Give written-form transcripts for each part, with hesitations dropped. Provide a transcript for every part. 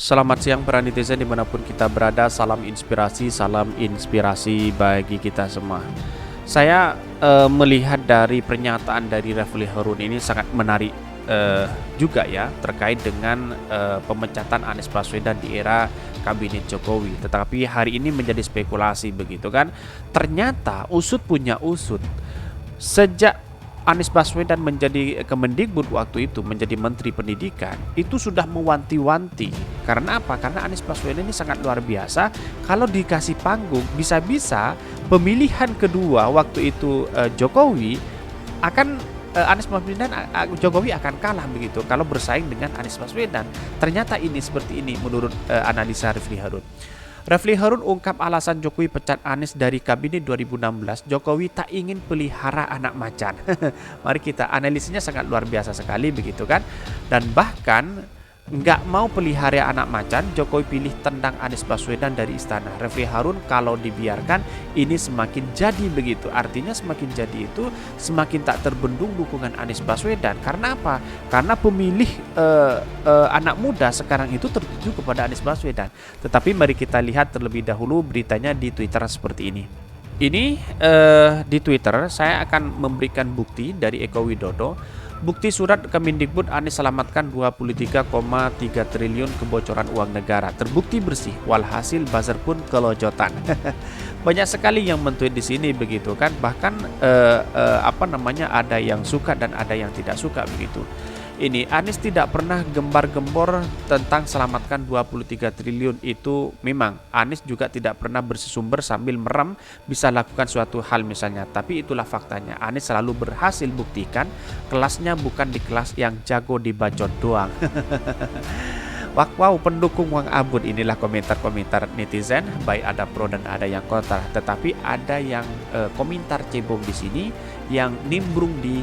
Selamat siang para netizen dimanapun kita berada, salam inspirasi bagi kita semua. Saya melihat dari pernyataan dari Refli Harun ini sangat menarik juga ya terkait dengan pemecatan Anies Baswedan di era Kabinet Jokowi. Tetapi hari ini menjadi spekulasi begitu kan. Ternyata usut punya usut. Sejak Anies Baswedan menjadi Kemendikbud waktu itu, menjadi Menteri Pendidikan, itu sudah mewanti-wanti. Karena apa? Karena Anies Baswedan ini sangat luar biasa. Kalau dikasih panggung, bisa-bisa pemilihan kedua waktu itu Jokowi akan Anies Baswedan Jokowi akan kalah begitu kalau bersaing dengan Anies Baswedan. Ternyata ini seperti ini menurut analisa Refli Harun. Refli Harun ungkap alasan Jokowi pecat Anies dari Kabinet 2016. Jokowi tak ingin pelihara anak macan. Mari kita analisisnya sangat luar biasa sekali begitu kan. Dan bahkan nggak mau pelihara anak macan, Jokowi pilih tendang Anies Baswedan dari istana. Refli Harun kalau dibiarkan ini semakin jadi begitu. Artinya semakin jadi itu semakin tak terbendung dukungan Anies Baswedan. Karena apa? Karena pemilih anak muda sekarang itu tertuju kepada Anies Baswedan. Tetapi mari kita lihat terlebih dahulu beritanya di Twitter seperti ini. Ini di Twitter saya akan memberikan bukti dari Eko Widodo. Bukti surat Kemendikbud Anies selamatkan 23,3 triliun kebocoran uang negara. Terbukti bersih, walhasil buzzer pun kelojotan. Banyak sekali yang mentweet di sini begitu kan. Bahkan ada yang suka dan ada yang tidak suka begitu. Ini Anies tidak pernah gembar-gembor tentang selamatkan 23 triliun itu. Memang Anies juga tidak pernah bersumber sambil merem bisa lakukan suatu hal misalnya. Tapi itulah faktanya, Anies selalu berhasil buktikan kelasnya bukan di kelas yang jago dibacot doang. Wow, pendukung Wang Abud, inilah komentar-komentar netizen, baik ada pro dan ada yang kontra. Tetapi ada yang komentar cebong di sini yang nimbrung di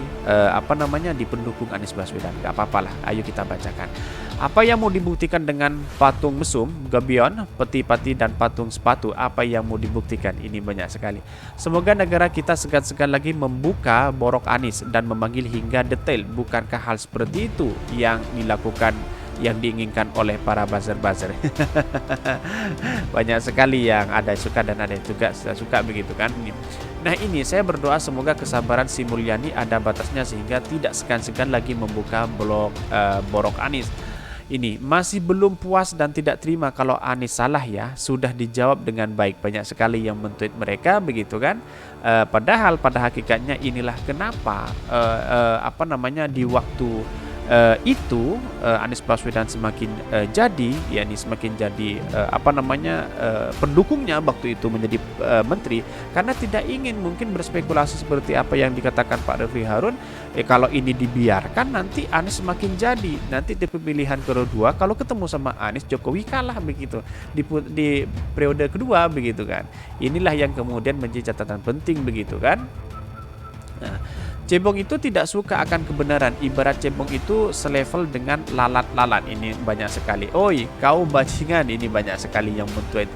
di pendukung Anies Baswedan. Gak apa-apalah, ayo kita bacakan. Apa yang mau dibuktikan dengan patung mesum, gabion, peti pati dan patung sepatu? Apa yang mau dibuktikan? Ini banyak sekali. Semoga negara kita segan-segan lagi membuka borok Anies dan memanggil hingga detail. Bukankah hal seperti itu yang dilakukan, yang diinginkan oleh para buzzer-buzzer? Banyak sekali yang ada suka dan ada yang juga suka begitu kan. Nah ini saya berdoa semoga kesabaran Sri Mulyani ada batasnya sehingga tidak segan-segan lagi membuka borok Anies. Ini masih belum puas dan tidak terima kalau Anies salah ya. Sudah dijawab dengan baik. Banyak sekali yang mentweet mereka begitu kan. Padahal pada hakikatnya inilah kenapa di waktu itu Anies Baswedan semakin jadi, yakni semakin jadi pendukungnya waktu itu menjadi menteri, karena tidak ingin mungkin berspekulasi seperti apa yang dikatakan Pak Refli Harun. Kalau ini dibiarkan nanti Anies semakin jadi, nanti di pemilihan kedua kalau ketemu sama Anies, Jokowi kalah begitu di periode kedua begitu kan. Inilah yang kemudian menjadi catatan penting begitu kan. Nah, cebong itu tidak suka akan kebenaran. Ibarat cebong itu selevel dengan lalat-lalat. Ini banyak sekali. Oi, kau bajingan. Ini banyak sekali yang men-tweet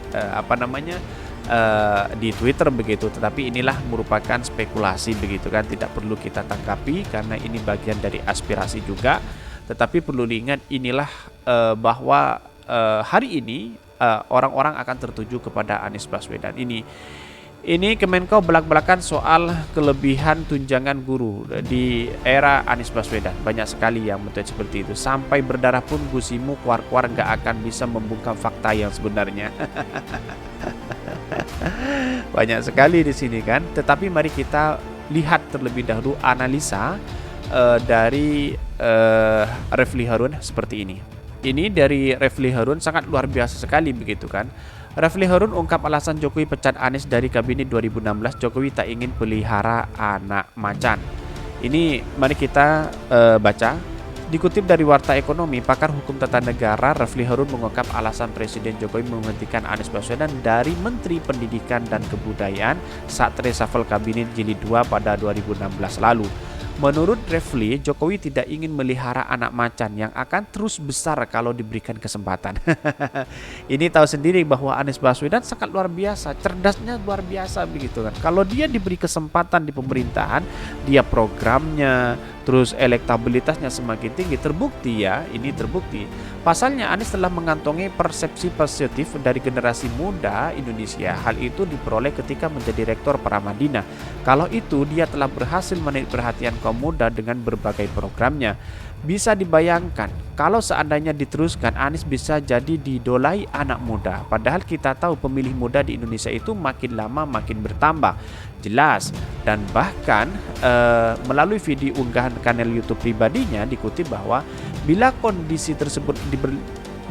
di Twitter begitu. Tetapi inilah merupakan spekulasi begitu kan. Tidak perlu kita tanggapi karena ini bagian dari aspirasi juga. Tetapi perlu diingat inilah bahwa hari ini orang-orang akan tertuju kepada Anies Baswedan. Ini Kemenko belak-belakan soal kelebihan tunjangan guru di era Anies Baswedan. Banyak sekali yang men-tweet seperti itu. Sampai berdarah pun gusimu kuar-kuar gak akan bisa membungkam fakta yang sebenarnya. Banyak sekali di sini kan. Tetapi mari kita lihat terlebih dahulu analisa dari Refli Harun seperti ini. Ini dari Refli Harun sangat luar biasa sekali begitu kan. Refli Harun ungkap alasan Jokowi pecat Anies dari Kabinet 2016. Jokowi tak ingin pelihara anak macan. Ini mari kita baca. Dikutip dari Warta Ekonomi, pakar hukum tata negara Refli Harun mengungkap alasan Presiden Jokowi menghentikan Anies Baswedan dari Menteri Pendidikan dan Kebudayaan saat reshuffle Kabinet Jilid 2 pada 2016 lalu. Menurut Refli, Jokowi tidak ingin melihara anak macan yang akan terus besar kalau diberikan kesempatan. Ini tahu sendiri bahwa Anies Baswedan sangat luar biasa, cerdasnya luar biasa begitu kan. Kalau dia diberi kesempatan di pemerintahan, dia programnya, terus elektabilitasnya semakin tinggi. Terbukti ya, ini terbukti. Pasalnya Anies telah mengantongi persepsi positif dari generasi muda Indonesia. Hal itu diperoleh ketika menjadi rektor Paramadina. Kalau itu, dia telah berhasil menarik perhatian kaum muda dengan berbagai programnya. Bisa dibayangkan, kalau seandainya diteruskan, Anies bisa jadi didolai anak muda. Padahal kita tahu pemilih muda di Indonesia itu makin lama makin bertambah. Jelas. Dan bahkan melalui video unggahan kanal YouTube pribadinya dikutip bahwa bila kondisi tersebut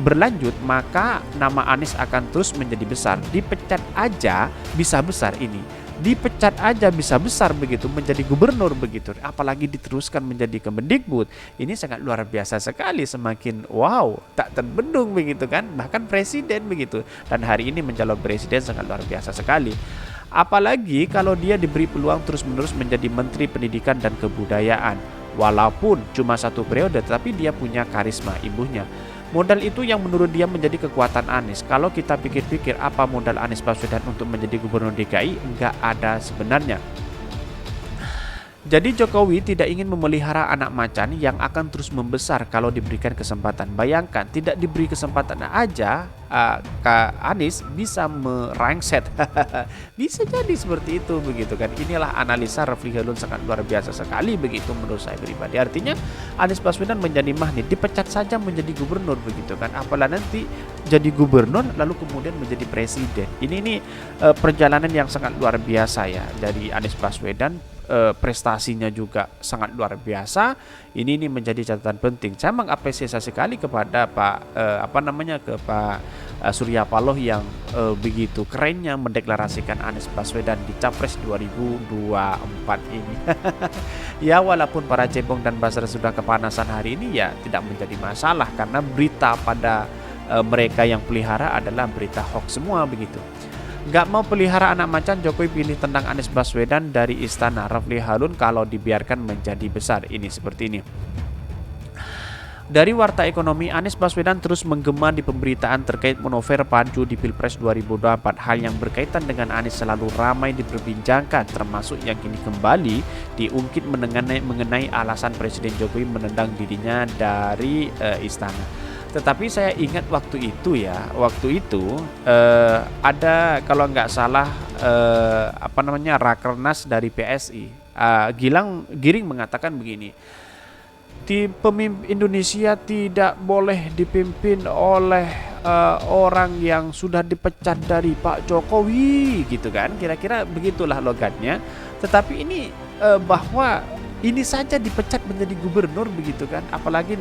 berlanjut, maka nama Anies akan terus menjadi besar. Dipecat aja bisa besar ini. Dipecat aja bisa besar begitu, menjadi gubernur begitu, apalagi diteruskan menjadi Kemendikbud. Ini sangat luar biasa sekali, semakin wow, tak terbendung begitu kan, bahkan presiden begitu. Dan hari ini mencalon presiden sangat luar biasa sekali. Apalagi kalau dia diberi peluang terus-menerus menjadi Menteri Pendidikan dan Kebudayaan. Walaupun cuma 1 periode, tetapi dia punya karisma ibunya. Modal itu yang menurut dia menjadi kekuatan Anies. Kalau kita pikir-pikir apa modal Anies Baswedan untuk menjadi gubernur DKI, enggak ada sebenarnya. Jadi Jokowi tidak ingin memelihara anak macan yang akan terus membesar kalau diberikan kesempatan. Bayangkan, tidak diberi kesempatan aja, Kak Anies bisa merangset. Bisa jadi seperti itu begitu kan. Inilah analisa Refli Harun sangat luar biasa sekali begitu menurut saya pribadi. Artinya Anies Baswedan menjadi magnet, dipecat saja menjadi gubernur begitu kan. Apalagi nanti jadi gubernur lalu kemudian menjadi presiden. Ini perjalanan yang sangat luar biasa ya dari Anies Baswedan. Prestasinya juga sangat luar biasa. Ini menjadi catatan penting. Saya mengapresiasi sekali kepada Pak Surya Paloh yang begitu kerennya mendeklarasikan Anies Baswedan di Capres 2024 ini. Ya, walaupun para cebong dan buzzer sudah kepanasan hari ini, ya tidak menjadi masalah karena berita pada mereka yang pelihara adalah berita hoax semua begitu. Gak mau pelihara anak macan, Jokowi pilih tendang Anies Baswedan dari istana. Refli Harun kalau dibiarkan menjadi besar. Ini seperti ini. Dari Warta Ekonomi, Anies Baswedan terus menggema di pemberitaan terkait manuver Panju di Pilpres 2024. Hal yang berkaitan dengan Anies selalu ramai diperbincangkan, termasuk yang kini kembali diungkit mengenai alasan Presiden Jokowi menendang dirinya dari istana. Tetapi saya ingat waktu itu ada kalau nggak salah Rakernas dari PSI. Giring mengatakan begini, pemimpin Indonesia tidak boleh dipimpin oleh orang yang sudah dipecat dari Pak Jokowi gitu kan, kira-kira begitulah logatnya. Tetapi ini bahwa ini saja dipecat menjadi gubernur begitu kan, apalagi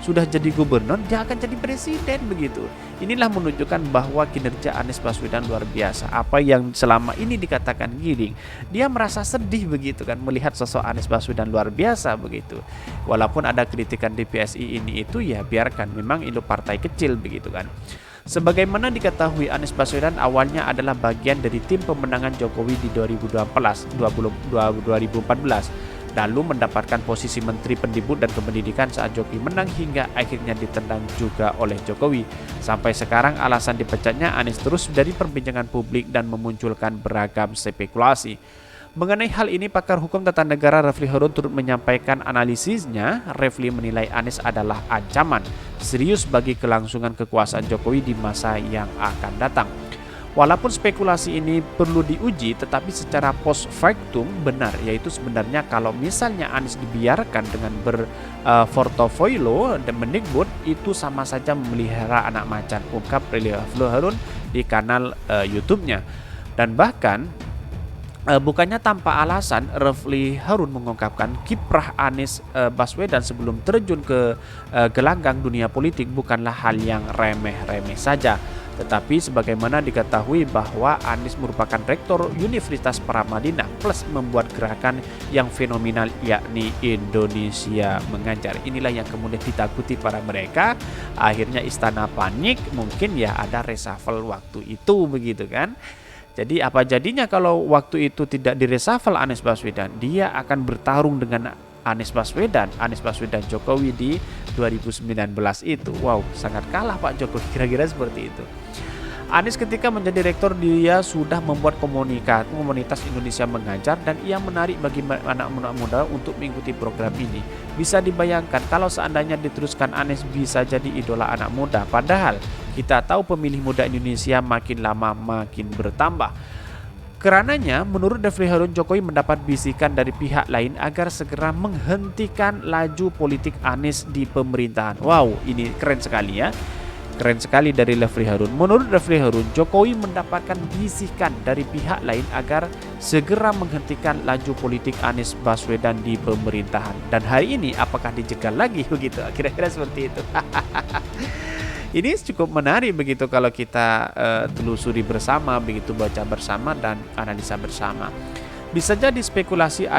sudah jadi gubernur dia akan jadi presiden begitu. Inilah menunjukkan bahwa kinerja Anies Baswedan luar biasa. Apa yang selama ini dikatakan Giring, dia merasa sedih begitu kan melihat sosok Anies Baswedan luar biasa begitu. Walaupun ada kritikan di PSI ini itu, ya biarkan, memang itu partai kecil begitu kan. Sebagaimana diketahui, Anies Baswedan awalnya adalah bagian dari tim pemenangan Jokowi di 2014, lalu mendapatkan posisi Menteri Pendikbud dan Kependidikan saat Jokowi menang hingga akhirnya ditendang juga oleh Jokowi. Sampai sekarang alasan dipecatnya Anies terus dari perbincangan publik dan memunculkan beragam spekulasi. Mengenai hal ini, pakar hukum tata negara Refli Harun turut menyampaikan analisisnya. Refli menilai Anies adalah ancaman serius bagi kelangsungan kekuasaan Jokowi di masa yang akan datang. Walaupun spekulasi ini perlu diuji, tetapi secara post factum benar, yaitu sebenarnya kalau misalnya Anies dibiarkan dengan berportofolio dan Mendikbud, itu sama saja memelihara anak macan, ungkap Refli Harun di kanal YouTube-nya. Dan bahkan bukannya tanpa alasan, Refli Harun mengungkapkan kiprah Anies Baswedan sebelum terjun ke gelanggang dunia politik bukanlah hal yang remeh-remeh saja. Tetapi sebagaimana diketahui bahwa Anies merupakan rektor Universitas Paramadina plus membuat gerakan yang fenomenal, yakni Indonesia Mengajar. Inilah yang kemudian ditakuti para mereka. Akhirnya istana panik, mungkin ya ada reshuffle waktu itu begitu kan. Jadi apa jadinya kalau waktu itu tidak direshuffle Anies Baswedan? Dia akan bertarung dengan Anies Baswedan Jokowi di 2019 itu. Wow, sangat kalah Pak Jokowi, kira-kira seperti itu. Anies ketika menjadi rektor dia sudah membuat komunitas Indonesia Mengajar dan ia menarik bagi anak muda untuk mengikuti program ini. Bisa dibayangkan kalau seandainya diteruskan Anies bisa jadi idola anak muda. Padahal kita tahu pemilih muda Indonesia makin lama makin bertambah. Karenanya, menurut Refli Harun, Jokowi mendapat bisikan dari pihak lain agar segera menghentikan laju politik Anies di pemerintahan. Wow, ini keren sekali ya. Keren sekali dari Refli Harun. Menurut Refli Harun, Jokowi mendapatkan bisikan dari pihak lain agar segera menghentikan laju politik Anies Baswedan di pemerintahan. Dan hari ini apakah dijegal lagi begitu? Kira-kira seperti itu. Ini cukup menarik begitu kalau kita telusuri bersama, begitu baca bersama dan analisa bersama. Bisa jadi spekulasi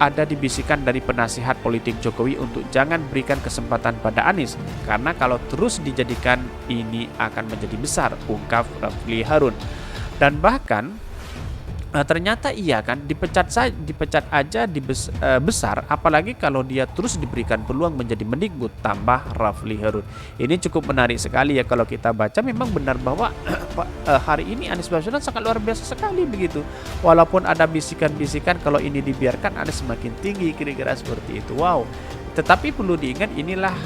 ada dibisikan dari penasihat politik Jokowi untuk jangan berikan kesempatan pada Anies karena kalau terus dijadikan ini akan menjadi besar, ungkap Refli Harun. Dan bahkan ternyata iya kan dipecat aja besar, apalagi kalau dia terus diberikan peluang menjadi mendikbud, tambah Refli Harun. Ini cukup menarik sekali ya kalau kita baca. Memang benar bahwa hari ini Anies Baswedan sangat luar biasa sekali begitu. Walaupun ada bisikan-bisikan kalau ini dibiarkan Anies semakin tinggi, kira-kira seperti itu. Wow. Tetapi perlu diingat inilah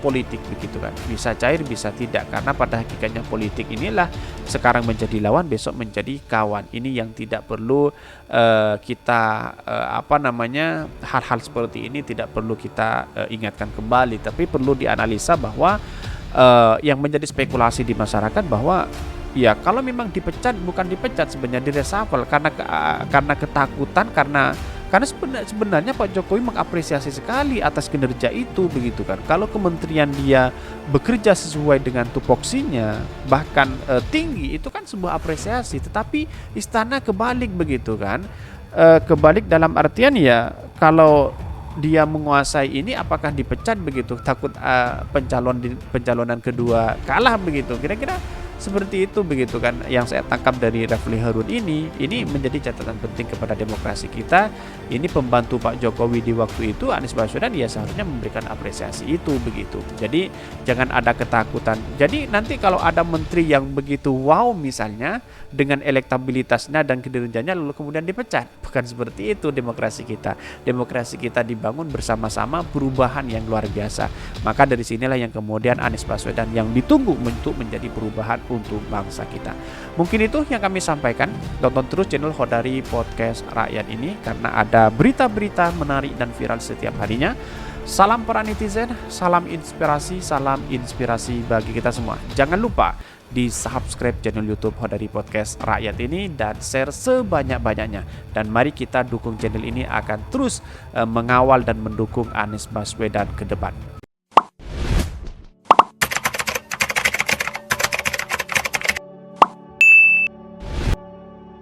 politik begitu kan. Bisa cair, bisa tidak, karena pada hakikatnya politik inilah sekarang menjadi lawan, besok menjadi kawan. Ini yang tidak perlu kita hal-hal seperti ini tidak perlu kita ingatkan kembali, tapi perlu dianalisa bahwa yang menjadi spekulasi di masyarakat bahwa ya kalau memang dipecat bukan dipecat, sebenarnya direshuffle karena ketakutan, karena sebenarnya Pak Jokowi mengapresiasi sekali atas kinerja itu begitu kan. Kalau kementerian dia bekerja sesuai dengan tupoksinya bahkan tinggi, itu kan sebuah apresiasi. Tetapi istana kebalik begitu kan. Kebalik dalam artian ya kalau dia menguasai ini apakah dipecat begitu, takut pencalonan kedua kalah begitu. Kira-kira seperti itu begitu kan yang saya tangkap dari Refli Harun ini menjadi catatan penting kepada demokrasi kita. Ini pembantu Pak Jokowi di waktu itu, Anies Baswedan, ya seharusnya memberikan apresiasi itu begitu. Jadi jangan ada ketakutan. Jadi nanti kalau ada menteri yang begitu wow misalnya dengan elektabilitasnya dan kinerjanya lalu kemudian dipecat, bukan seperti itu demokrasi kita. Demokrasi kita dibangun bersama-sama, perubahan yang luar biasa. Maka dari sinilah yang kemudian Anies Baswedan yang ditunggu untuk menjadi perubahan untuk bangsa kita. Mungkin itu yang kami sampaikan. Tonton terus channel Khodari Podcast Rakyat ini karena ada berita-berita menarik dan viral setiap harinya. Salam para netizen, salam inspirasi bagi kita semua. Jangan lupa di subscribe channel YouTube Khodari Podcast Rakyat ini dan share sebanyak-banyaknya. Dan mari kita dukung channel ini akan terus mengawal dan mendukung Anies Baswedan ke depan.